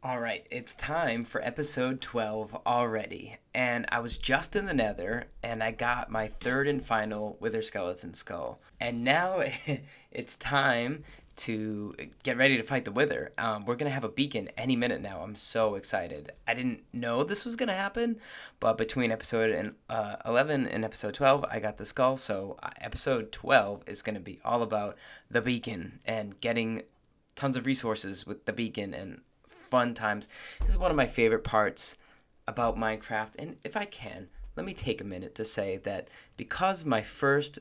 All right, it's time for episode 12 already. And I was just in the nether and I got my third and final wither skeleton skull. And now it's time to get ready to fight the wither. We're going to have a beacon any minute now. I'm so excited. I didn't know this was going to happen, but between episode 11 and episode 12, I got the skull. So episode 12 is going to be all about the beacon and getting tons of resources with the beacon and fun times. This is one of my favorite parts about Minecraft. And if I can, let me take a minute to say that because my first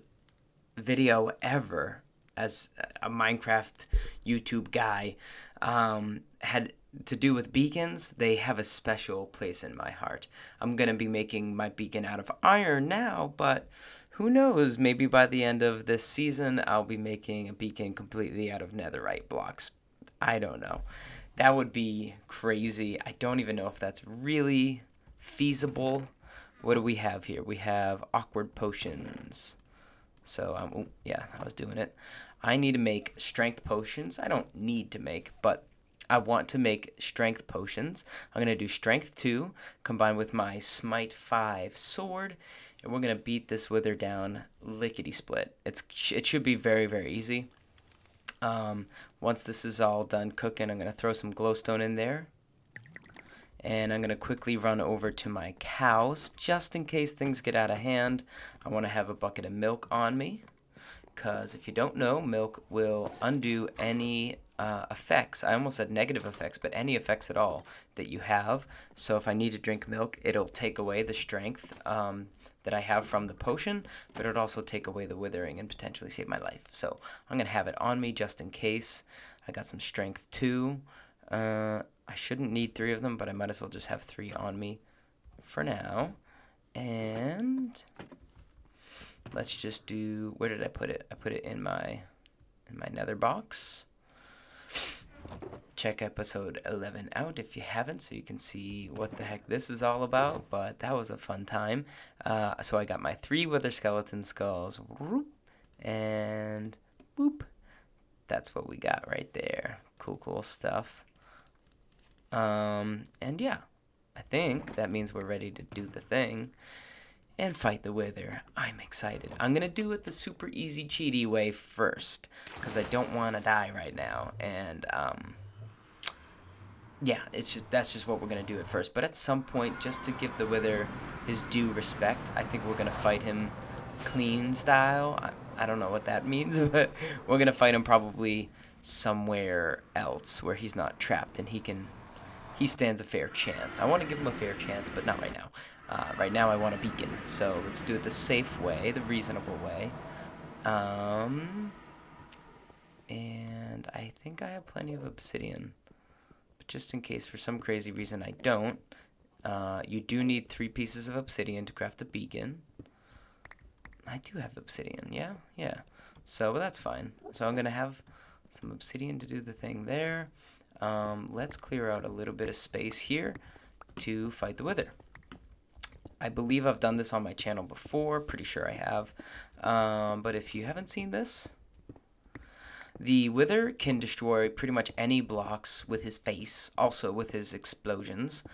video ever as a Minecraft YouTube guy had to do with beacons, they have a special place in my heart. I'm going to be making my beacon out of iron now, but who knows? Maybe by the end of this season, I'll be making a beacon completely out of netherite blocks. I don't know. That would be crazy. I don't even know if that's really feasible. What do we have here? We have awkward potions. So, yeah, I was doing it. I need to make strength potions. I don't need to make, but I want to make strength potions. I'm going to do strength 2 combined with my smite 5 sword, and we're going to beat this wither down lickety split. It should be very, very easy. Once this is all done cooking, I'm going to throw some glowstone in there. And I'm going to quickly run over to my cows, just in case things get out of hand. I want to have a bucket of milk on me, because if you don't know, milk will undo any effects. I almost said negative effects, but any effects at all that you have. So if I need to drink milk, it'll take away the strength that I have from the potion, but it'll also take away the withering and potentially save my life. So I'm going to have it on me just in case. I got some strength too. I shouldn't need 3 of them, but I might as well just have 3 on me for now. And let's just do, where did I put it? I put it in my nether box. Check episode 11 out if you haven't, so you can see what the heck this is all about. But that was a fun time. So I got my 3 wither skeleton skulls, and boop. That's what we got right there. Cool stuff. And yeah, I think that means we're ready to do the thing and fight the wither. I'm excited. I'm going to do it the super easy cheaty way first, because I don't want to die right now. And, yeah, that's just what we're going to do at first. But at some point, just to give the wither his due respect, I think we're going to fight him clean style. I don't know what that means, but we're going to fight him probably somewhere else where he's not trapped and he stands a fair chance. I want to give him a fair chance, but not right now. Right now I want a beacon, so let's do it the safe way, the reasonable way. And I think I have plenty of obsidian. But just in case for some crazy reason I don't, you do need 3 pieces of obsidian to craft a beacon. I do have obsidian, yeah. So that's fine. So I'm going to have some obsidian to do the thing there. Let's clear out a little bit of space here to fight the wither. I believe I've done this on my channel before. Pretty sure I have. But if you haven't seen this, the wither can destroy pretty much any blocks with his face, also with his explosions.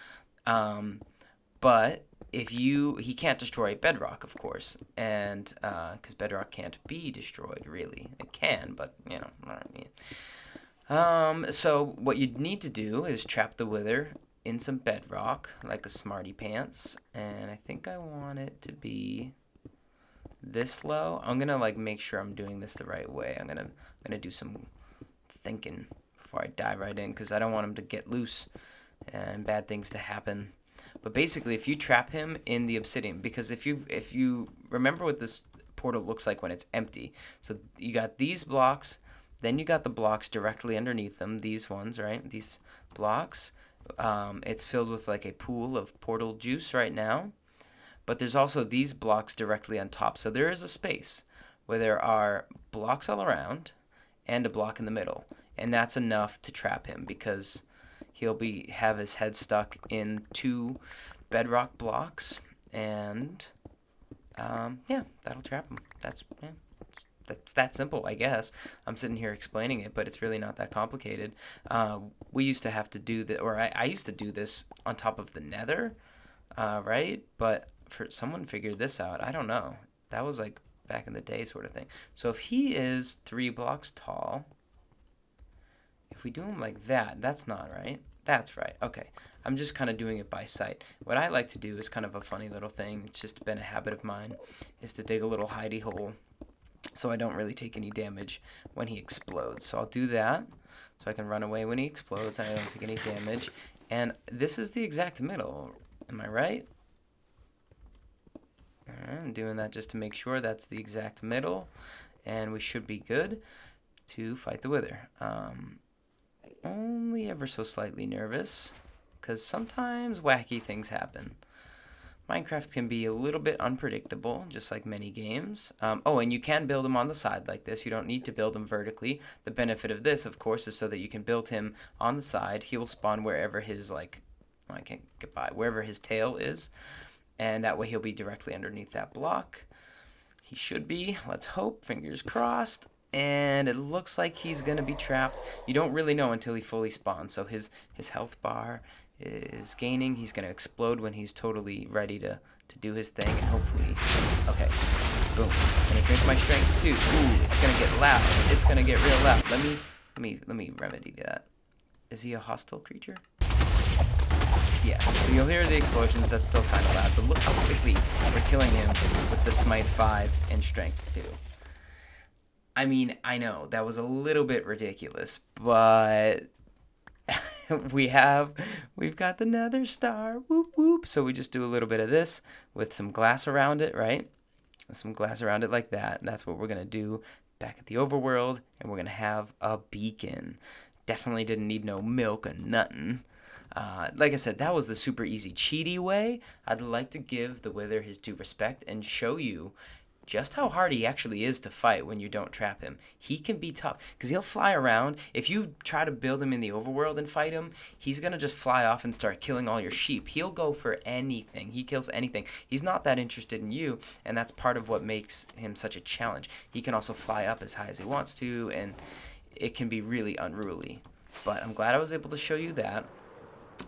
But he can't destroy bedrock, of course, and because bedrock can't be destroyed, really. It can, but you know. So what you'd need to do is trap the wither in some bedrock, like a smarty pants, and I think I want it to be this low. I'm gonna make sure I'm doing this the right way. I'm gonna do some thinking before I dive right in, because I don't want him to get loose and bad things to happen. But basically, if you trap him in the obsidian, because if you remember what this portal looks like when it's empty, so you got these blocks, then you got the blocks directly underneath them, these ones, right? These blocks. It's filled with like a pool of portal juice right now, but there's also these blocks directly on top. So there is a space where there are blocks all around and a block in the middle, and that's enough to trap him, because he'll have his head stuck in 2 bedrock blocks, and yeah, that'll trap him. That's that's that simple, I guess. I'm sitting here explaining it, but it's really not that complicated. We used to have to do that, or I used to do this on top of the nether, right? But for someone figured this out. I don't know. That was like back in the day sort of thing. So if he is 3 blocks tall, if we do him like that, that's not right. That's right. Okay. I'm just kind of doing it by sight. What I like to do is kind of a funny little thing. It's just been a habit of mine, is to dig a little hidey hole so I don't really take any damage when he explodes. So I'll do that so I can run away when he explodes and I don't take any damage. And this is the exact middle. Am I right? Alright, I'm doing that just to make sure that's the exact middle. And we should be good to fight the Wither. Only ever so slightly nervous, because sometimes wacky things happen. Minecraft can be a little bit unpredictable, just like many games. Oh, and you can build him on the side like this. You don't need to build him vertically. The benefit of this, of course, is so that you can build him on the side. He will spawn wherever his, like, I can't get by, wherever his tail is. And that way he'll be directly underneath that block. He should be. Let's hope. Fingers crossed. And it looks like he's going to be trapped. You don't really know until he fully spawns. So his health bar is gaining. He's going to explode when he's totally ready to do his thing. And hopefully... Okay. Boom. I'm going to drink my strength too. Ooh, it's going to get loud. It's going to get real loud. Let me remedy that. Is he a hostile creature? Yeah, so you'll hear the explosions. That's still kind of loud. But look how quickly we're killing him with the Smite 5 and Strength 2. I mean, I know, that was a little bit ridiculous, but we've got the Nether Star, whoop whoop. So we just do a little bit of this with some glass around it, right? With some glass around it like that. And that's what we're going to do back at the overworld, and we're going to have a beacon. Definitely didn't need no milk or nothing. Like I said, that was the super easy cheaty way. I'd like to give the Wither his due respect and show you just how hard he actually is to fight when you don't trap him. He can be tough, because he'll fly around. If you try to build him in the overworld and fight him, he's going to just fly off and start killing all your sheep. He'll go for anything. He kills anything. He's not that interested in you, and that's part of what makes him such a challenge. He can also fly up as high as he wants to, and it can be really unruly. But I'm glad I was able to show you that.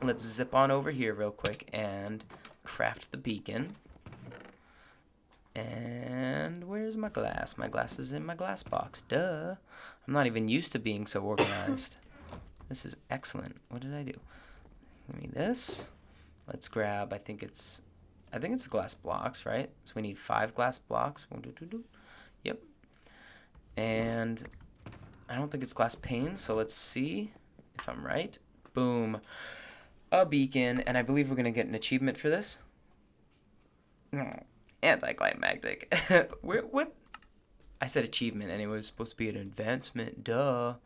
Let's zip on over here real quick and craft the beacon. And where's my glass? My glass is in my glass box. Duh. I'm not even used to being so organized. This is excellent. What did I do? Give me this. Let's grab, I think it's glass blocks, right? So we need 5 glass blocks. Yep. And I don't think it's glass panes, so let's see if I'm right. Boom. A beacon, and I believe we're going to get an achievement for this. Anticlimactic. What? I said achievement, and it was supposed to be an advancement. Duh.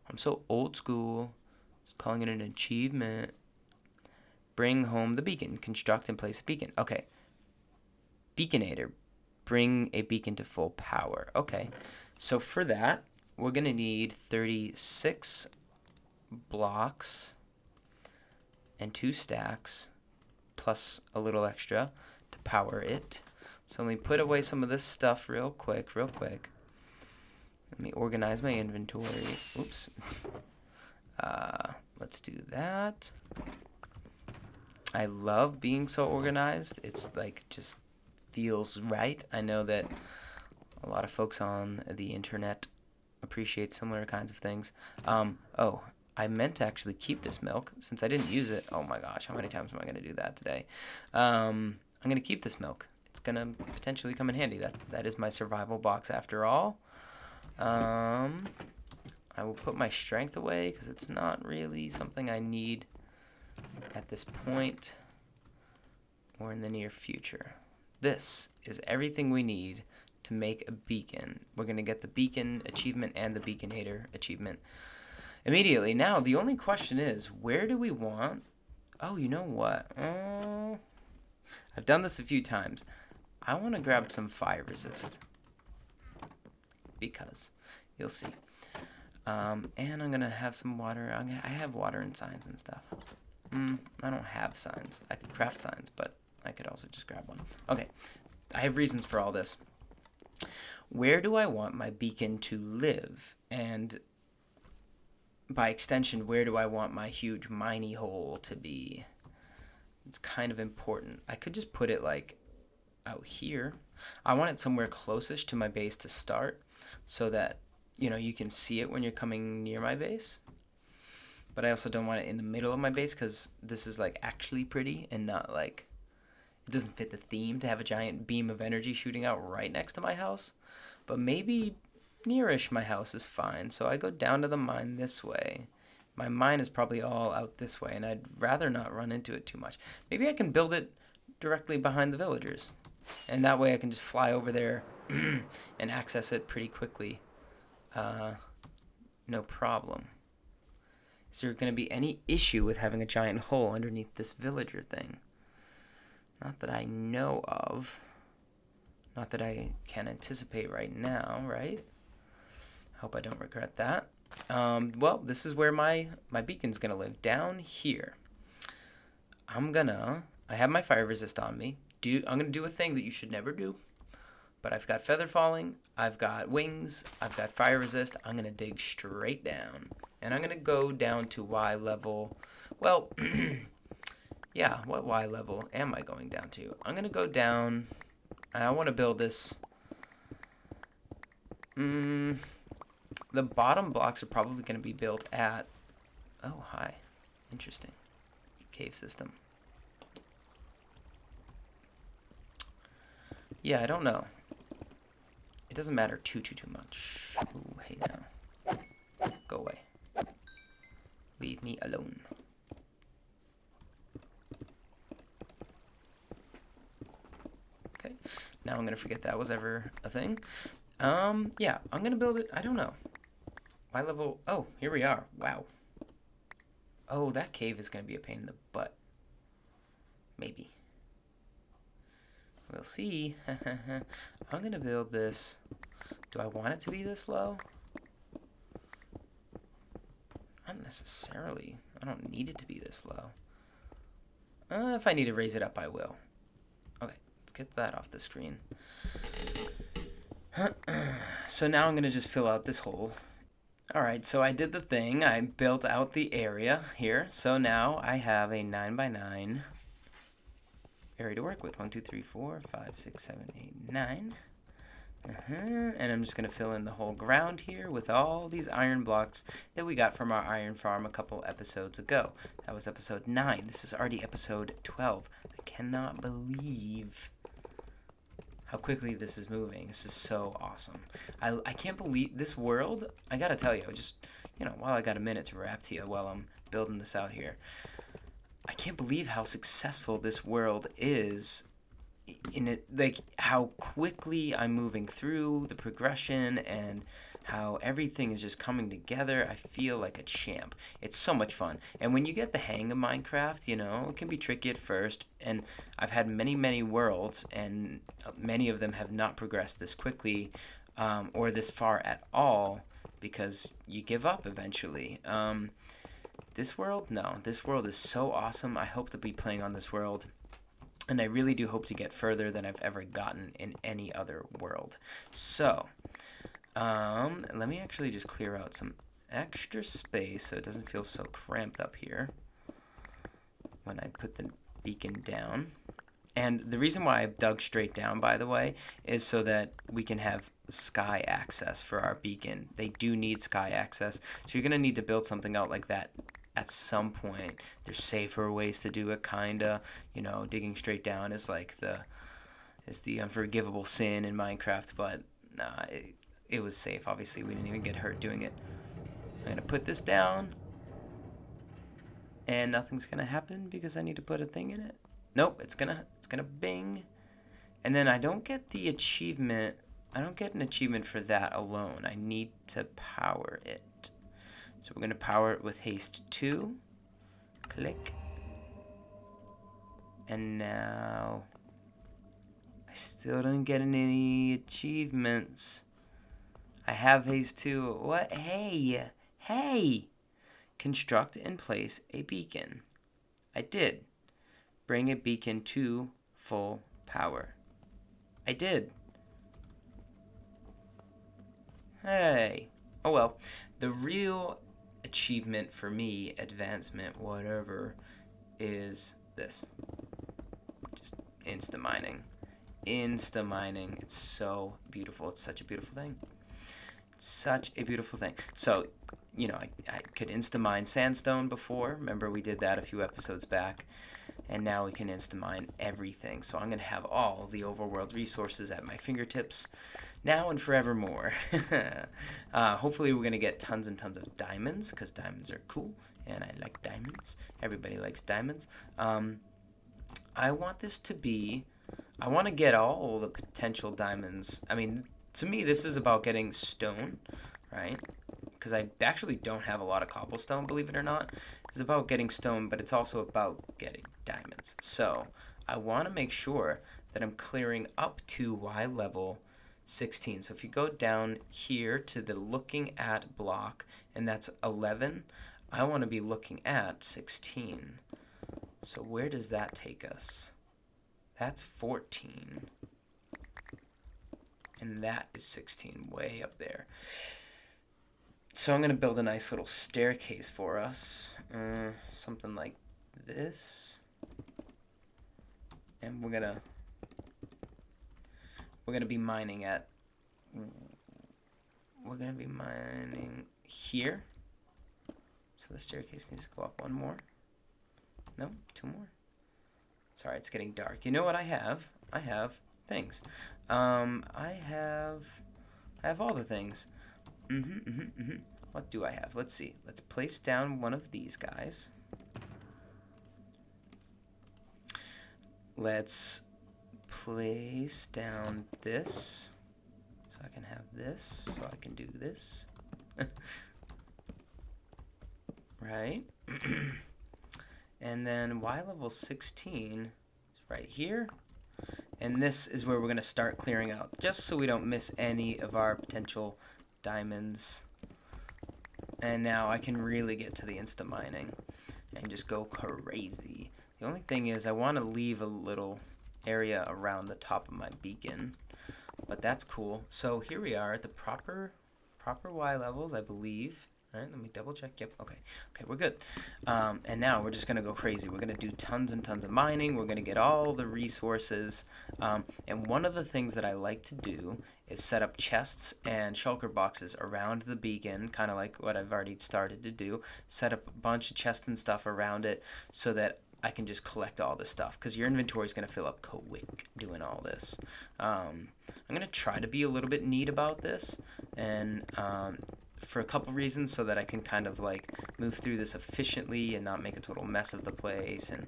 I'm so old school. Just calling it an achievement. Bring home the beacon. Construct and place a beacon. Okay. Beaconator. Bring a beacon to full power. Okay. So for that, we're going to need 36 blocks and 2 stacks plus a little extra to power it. So let me put away some of this stuff real quick. Let me organize my inventory. Oops. Let's do that. I love being so organized. It's like just feels right. I know that a lot of folks on the internet appreciate similar kinds of things. Oh, I meant to actually keep this milk since I didn't use it. Oh my gosh, how many times am I going to do that today? I'm going to keep this milk. It's going to potentially come in handy. That is my survival box after all. I will put my strength away because it's not really something I need at this point or in the near future. This is everything we need to make a beacon. We're going to get the beacon achievement and the beaconator achievement immediately. Now, the only question is, where do we want... Oh, you know what? I've done this a few times. I want to grab some fire resist. Because you'll see. And I'm going to have some water. I have water and signs and stuff. I don't have signs. I could craft signs, but I could also just grab one. Okay. I have reasons for all this. where do I want my beacon to live? And by extension, where do I want my huge miney hole to be? It's kind of important. I could just put it like out here. I want it somewhere closest to my base to start so that, you can see it when you're coming near my base. But I also don't want it in the middle of my base because this is like actually pretty and not like, it doesn't fit the theme to have a giant beam of energy shooting out right next to my house. But maybe nearish my house is fine. So I go down to the mine this way. My mine is probably all out this way, and I'd rather not run into it too much. Maybe I can build it directly behind the villagers. And that way I can just fly over there and access it pretty quickly. No problem. Is there going to be any issue with having a giant hole underneath this villager thing? Not that I know of. Not that I can anticipate right now, right? I hope I don't regret that. Well, this is where my beacon's going to live, down here. I have my fire resist on me. I'm going to do a thing that you should never do. But I've got feather falling, I've got wings, I've got fire resist. I'm going to dig straight down. And I'm going to go down to Y level. Well, yeah, what Y level am I going down to? I'm going to go down. I want to build this. The bottom blocks are probably going to be built at... Oh, hi. Interesting. Cave system. Yeah, I don't know. It doesn't matter too much. Ooh, hey now. Go away. Leave me alone. Okay. Now I'm going to forget that was ever a thing. Yeah, I'm going to build it. I don't know. My level... Oh, here we are. Wow. Oh, that cave is going to be a pain in the butt. Maybe. We'll see. I'm going to build this. Do I want it to be this low? Not necessarily. I don't need it to be this low. If I need to raise it up, I will. Okay, let's get that off the screen. So now I'm going to just fill out this hole. Alright, so I did the thing. I built out the area here. So now I have a 9x9 area to work with. 1, 2, 3, 4, 5, 6, 7, 8, 9. And I'm just going to fill in the whole ground here with all these iron blocks that we got from our iron farm a couple episodes ago. That was episode 9. This is already episode 12. I cannot believe how quickly this is moving. This is so awesome. I can't believe this world. I gotta tell you, just, while I got a minute to rap to you while I'm building this out here, I can't believe how successful this world is in it, like how quickly I'm moving through the progression and how everything is just coming together. I feel like a champ. It's so much fun. And when you get the hang of Minecraft, it can be tricky at first. And I've had many worlds, and many of them have not progressed this quickly or this far at all because you give up eventually. This world? No. This world is so awesome. I hope to be playing on this world. And I really do hope to get further than I've ever gotten in any other world. So, let me actually just clear out some extra space so it doesn't feel so cramped up here when I put the beacon down. And the reason why I've dug straight down, by the way, is so that we can have sky access for our beacon. They do need sky access, so you're going to need to build something out like that at some point. There's safer ways to do it, kinda. Digging straight down is like the unforgivable sin in Minecraft, but nah, it was safe. Obviously, we didn't even get hurt doing it. I'm gonna put this down, and nothing's gonna happen because I need to put a thing in it. Nope, it's gonna bing, and then I don't get the achievement. I don't get an achievement for that alone. I need to power it. So we're going to power it with haste 2. Click. And now I still don't get any achievements. I have haste 2. What? Hey! Construct and place a beacon. I did. Bring a beacon to full power. I did. Hey. Oh well. The real achievement for me, advancement, whatever, is this. Just insta mining. Insta mining. It's so beautiful. It's such a beautiful thing. It's such a beautiful thing. So, I could insta mine sandstone before. Remember, we did that a few episodes back. And now we can insta mine everything. So I'm going to have all the overworld resources at my fingertips now and forevermore. Hopefully, we're going to get tons and tons of diamonds because diamonds are cool. And I like diamonds. Everybody likes diamonds. I want this to be. I want to get all the potential diamonds. I mean, to me, this is about getting stone, right? Because I actually don't have a lot of cobblestone, believe it or not. It's about getting stone, but it's also about getting diamonds. So I want to make sure that I'm clearing up to Y level 16. So if you go down here to the looking at block, and that's 11, I want to be looking at 16. So where does that take us? That's 14. And that is 16, way up there. So I'm going to build a nice little staircase for us. Something like this. And we're going to be mining at... We're going to be mining here. So the staircase needs to go up one more. No, two more. Sorry, it's getting dark. You know what I have? I have things. I have all the things. What do I have? Let's see. Let's place down one of these guys. Let's place down this. So I can have this. So I can do this. Right? And then Y level 16 is right here. And this is where we're going to start clearing out, just so we don't miss any of our potential diamonds. And now I can really get to the insta mining and just go crazy. The only thing is I want to leave a little area around the top of my beacon, but that's cool. So here we are at the proper Y levels, I believe. All right, let me double check. Yep, okay, we're good. And now we're just gonna go crazy. We're gonna do tons and tons of mining. We're gonna get all the resources. And one of the things that I like to do is set up chests and shulker boxes around the beacon, kind of like what I've already started to do. Set up a bunch of chests and stuff around it so that I can just collect all this stuff, because your inventory is going to fill up quick doing all this. I'm going to try to be a little bit neat about this, and for a couple reasons, so that I can kind of like move through this efficiently and not make a total mess of the place, and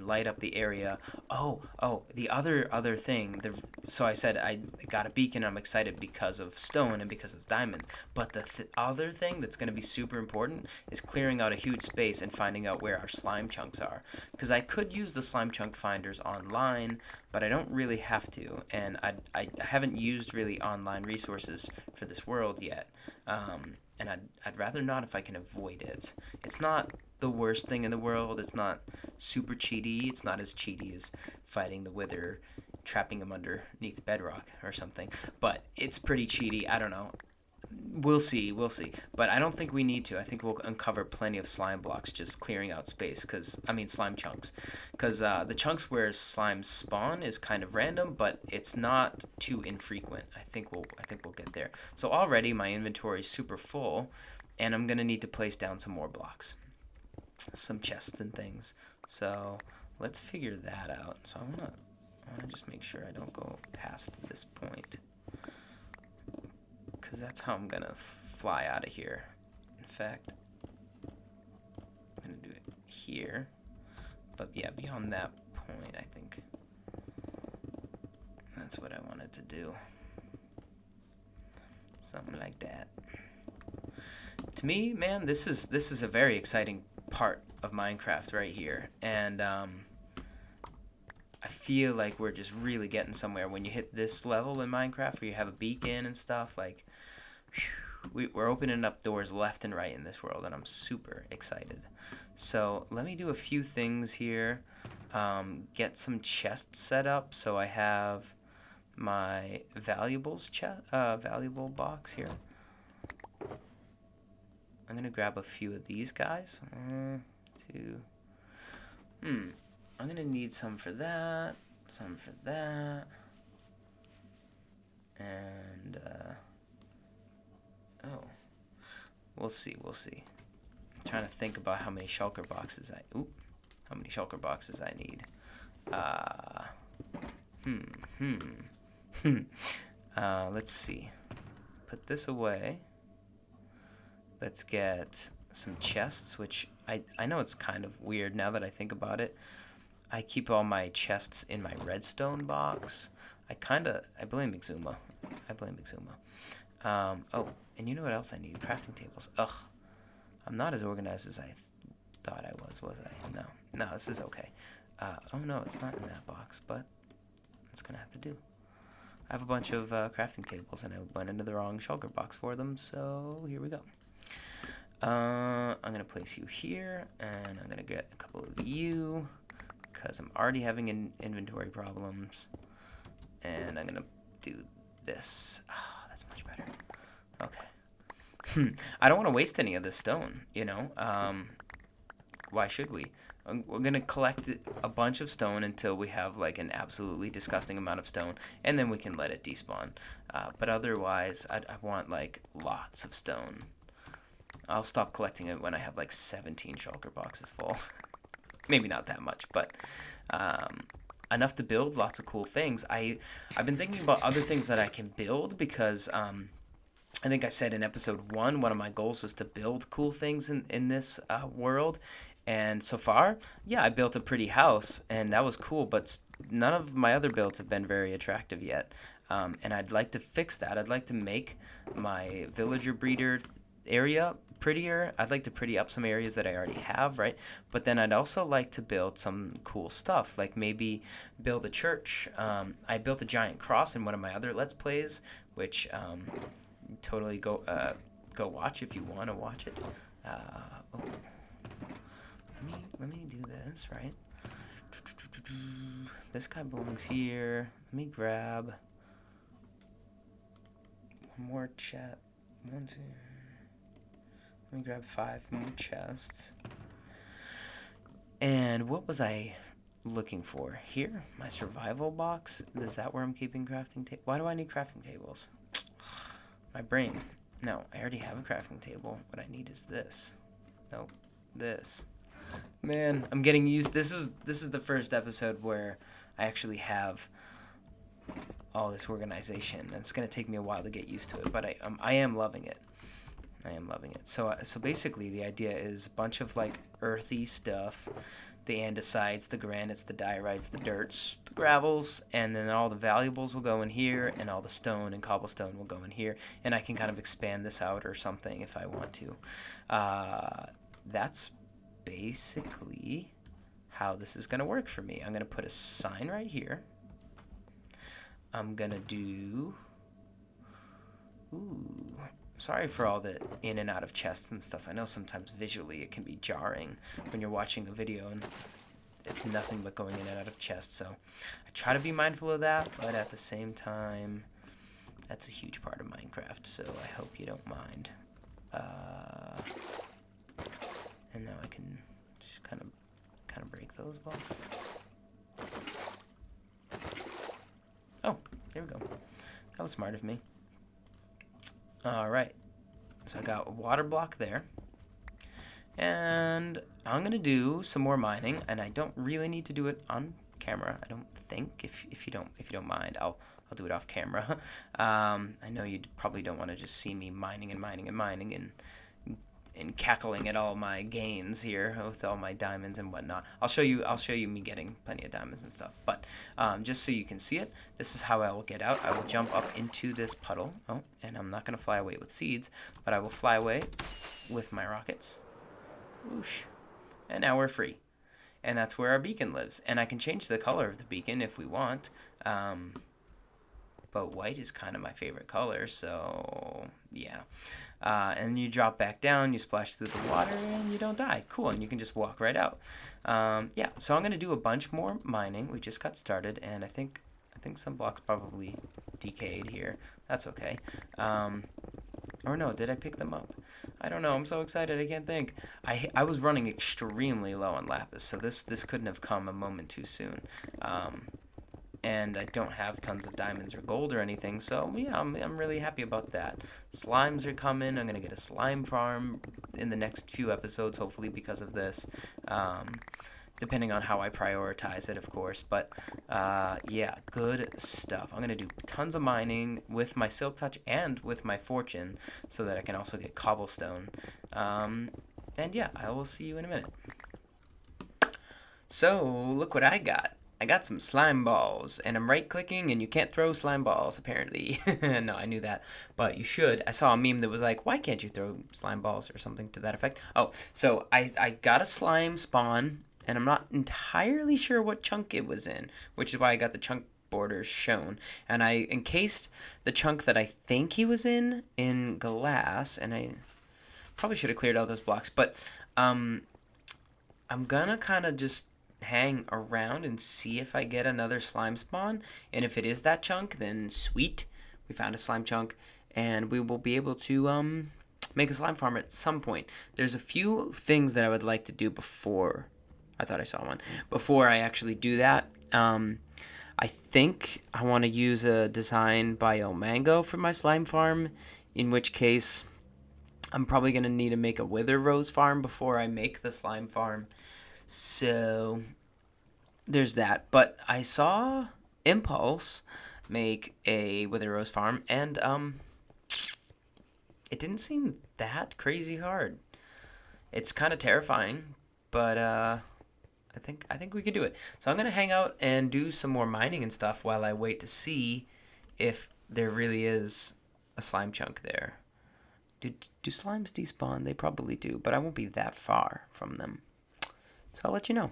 light up the area. The other thing, so I said I got a beacon. I'm excited because of stone and because of diamonds, but the other thing that's going to be super important is clearing out a huge space and finding out where our slime chunks are, because I could use the slime chunk finders online, but I don't really have to, and I haven't used really online resources for this world yet. And I'd rather not if I can avoid it. It's not the worst thing in the world. It's not super cheaty. It's not as cheaty as fighting the Wither, trapping him underneath bedrock or something. But it's pretty cheaty. I don't know. We'll see. But I don't think we need to. I think we'll uncover plenty of slime blocks just clearing out space. Slime chunks. Because the chunks where slimes spawn is kind of random, but it's not too infrequent. I think we'll get there. So already my inventory is super full, and I'm going to need to place down some more blocks. Some chests and things. So let's figure that out. So I want to just make sure I don't go past this point, because that's how I'm gonna fly out of here. In fact, I'm gonna do it here, but yeah, beyond that point, I think that's what I wanted to do. Something like that. To me, man, this is a very exciting part of Minecraft right here, and I feel like we're just really getting somewhere when you hit this level in Minecraft, where you have a beacon and stuff. Like, we're opening up doors left and right in this world, and I'm super excited. So let me do a few things here. Get some chests set up. So I have my valuable box here. I'm gonna grab a few of these guys. Two. I'm gonna need some for that, some for that, and oh, we'll see. I'm trying to think about how many shulker boxes I need. Let's see. Put this away. Let's get some chests, which I know it's kind of weird now that I think about it. I keep all my chests in my redstone box. I blame Exuma. Oh, and you know what else I need? Crafting tables. Ugh. I'm not as organized as I thought I was I? No, this is okay. Oh no, it's not in that box, but it's gonna have to do. I have a bunch of crafting tables, and I went into the wrong shulker box for them, so here we go. I'm gonna place you here, and I'm gonna get a couple of you, because I'm already having inventory problems. And I'm gonna do this. Oh, that's much better. Okay. I don't want to waste any of this stone, you know. Why should we? We're gonna collect a bunch of stone until we have like an absolutely disgusting amount of stone, and then we can let it despawn. But otherwise, I want like lots of stone. I'll stop collecting it when I have like 17 shulker boxes full. Maybe not that much, but enough to build lots of cool things. I've been thinking about other things that I can build because I think I said in episode 1, one of my goals was to build cool things in this world. And so far, yeah, I built a pretty house, and that was cool, but none of my other builds have been very attractive yet. And I'd like to fix that. I'd like to make my villager breeder area prettier. I'd like to pretty up some areas that I already have, right? But then I'd also like to build some cool stuff, like maybe build a church. I built a giant cross in one of my other Let's Plays, which totally go watch if you want to watch it. Oh. Let me do this, right? This guy belongs here. Let me grab one more chest. 1, 2. Let me grab 5 more chests. And what was I looking for? Here? My survival box? Is that where I'm keeping crafting tables? Why do I need crafting tables? My brain. No, I already have a crafting table. What I need is this. Nope. This. Man, I'm getting used. This is the first episode where I actually have all this organization. It's gonna take me a while to get used to it, but I am loving it. So basically, the idea is a bunch of like earthy stuff, the andesites, the granites, the diorites, the dirts, the gravels, and then all the valuables will go in here, and all the stone and cobblestone will go in here, and I can kind of expand this out or something if I want to. That's basically how this is going to work for me. I'm going to put a sign right here. I'm going to do... Ooh, sorry for all the in and out of chests and stuff. I know sometimes visually it can be jarring when you're watching a video and it's nothing but going in and out of chests. So I try to be mindful of that, but at the same time, that's a huge part of Minecraft, so I hope you don't mind. And now I can just kind of break those blocks. Oh, there we go. That was smart of me. All right. So I got a water block there. And I'm going to do some more mining, and I don't really need to do it on camera. I don't think. If you don't mind, I'll do it off camera. I know you probably don't want to just see me mining and cackling at all my gains here with all my diamonds and whatnot. I'll show you me getting plenty of diamonds and stuff. But just so you can see it, this is how I will get out. I will jump up into this puddle. Oh, and I'm not going to fly away with seeds, but I will fly away with my rockets. Whoosh. And now we're free. And that's where our beacon lives. And I can change the color of the beacon if we want. But white is kind of my favorite color, so yeah. And you drop back down, you splash through the water, and you don't die. Cool, and you can just walk right out. Yeah, so I'm going to do a bunch more mining. We just got started, and I think some blocks probably decayed here. That's okay. Or no, did I pick them up? I don't know. I'm so excited. I can't think. I was running extremely low on lapis, so this couldn't have come a moment too soon. And I don't have tons of diamonds or gold or anything, so yeah, I'm really happy about that. Slimes are coming. I'm gonna get a slime farm in the next few episodes, hopefully, because of this. Depending on how I prioritize it, of course. But yeah, good stuff. I'm gonna do tons of mining with my silk touch and with my fortune, so that I can also get cobblestone. And yeah, I will see you in a minute. So look what I got. I got some slime balls, and I'm right clicking, and you can't throw slime balls, apparently. No, I knew that, but you should. I saw a meme that was like, why can't you throw slime balls, or something to that effect. Oh, so I got a slime spawn, and I'm not entirely sure what chunk it was in, which is why I got the chunk borders shown. And I encased the chunk that I think he was in glass, and I probably should have cleared out those blocks, but I'm gonna kind of just hang around and see if I get another slime spawn. And if it is that chunk, then sweet, we found a slime chunk, and we will be able to make a slime farm at some point. There's a few things that I would like to do before. I thought I saw one. Before I actually do that, I think I want to use a design by El Mango for my slime farm, in which case I'm probably going to need to make a wither rose farm before I make the slime farm. So there's that. But I saw Impulse make a wither rose farm, and it didn't seem that crazy hard. It's kind of terrifying, but I think we could do it. So I'm gonna hang out and do some more mining and stuff while I wait to see if there really is a slime chunk there. Do slimes despawn? They probably do, but I won't be that far from them. So I'll let you know.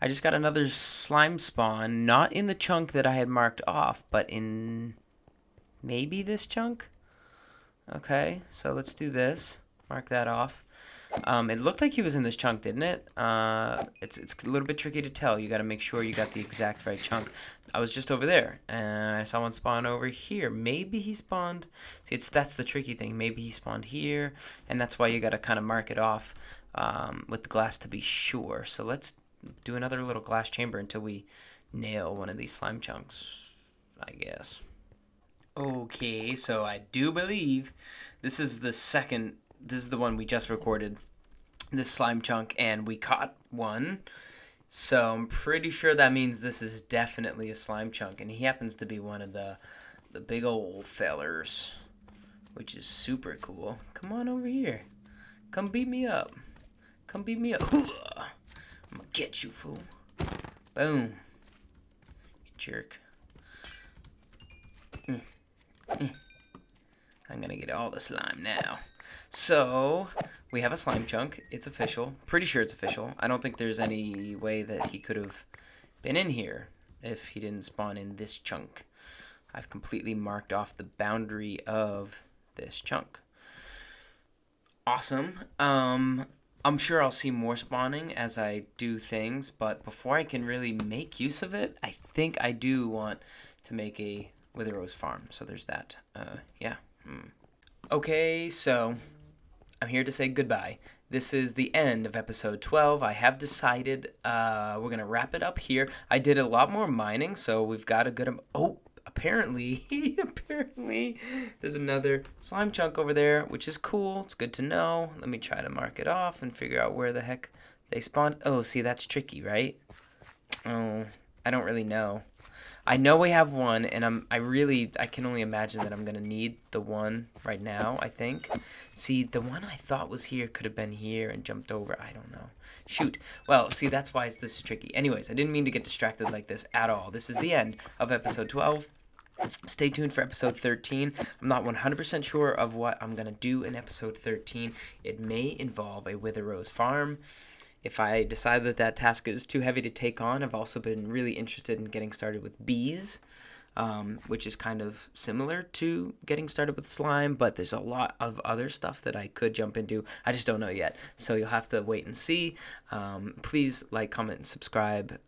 I just got another slime spawn, not in the chunk that I had marked off, but in maybe this chunk? Okay, so let's do this. Mark that off. It looked like he was in this chunk, didn't it? It's a little bit tricky to tell. You got to make sure you got the exact right chunk. I was just over there, and I saw one spawn over here. Maybe he spawned. See, that's the tricky thing. Maybe he spawned here, and that's why you got to kind of mark it off with the glass to be sure. So let's do another little glass chamber until we nail one of these slime chunks, I guess. Okay, so I do believe this is the one we just recorded, this slime chunk, and we caught one. So I'm pretty sure that means this is definitely a slime chunk, and he happens to be one of the big old fellers, which is super cool. Come on over here. Come beat me up. Come beat me up. I'm gonna get you, fool. Boom. You jerk. I'm gonna get all the slime now. So, we have a slime chunk. It's official. Pretty sure it's official. I don't think there's any way that he could have been in here if he didn't spawn in this chunk. I've completely marked off the boundary of this chunk. Awesome. I'm sure I'll see more spawning as I do things, but before I can really make use of it, I think I do want to make a Wither Rose farm. So there's that. Yeah. Okay, so I'm here to say goodbye. This is the end of episode 12. I have decided we're going to wrap it up here. I did a lot more mining, so we've got a good... apparently, there's another slime chunk over there, which is cool. It's good to know. Let me try to mark it off and figure out where the heck they spawned. Oh, see, that's tricky, right? Oh, I don't really know. I know we have one, and I can only imagine that I'm going to need the one right now, I think. See, the one I thought was here could have been here and jumped over. I don't know. Shoot. Well, see, that's why this is tricky. Anyways, I didn't mean to get distracted like this at all. This is the end of episode 12. Stay tuned for episode 13. I'm not 100% sure of what I'm going to do in episode 13. It may involve a Wither Rose farm. If I decide that task is too heavy to take on, I've also been really interested in getting started with bees, which is kind of similar to getting started with slime, but there's a lot of other stuff that I could jump into. I just don't know yet, so you'll have to wait and see. Please like, comment, and subscribe.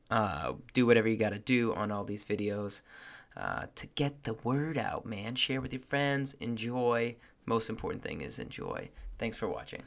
Do whatever you gotta do on all these videos to get the word out, man. Share with your friends. Enjoy. Most important thing is enjoy. Thanks for watching.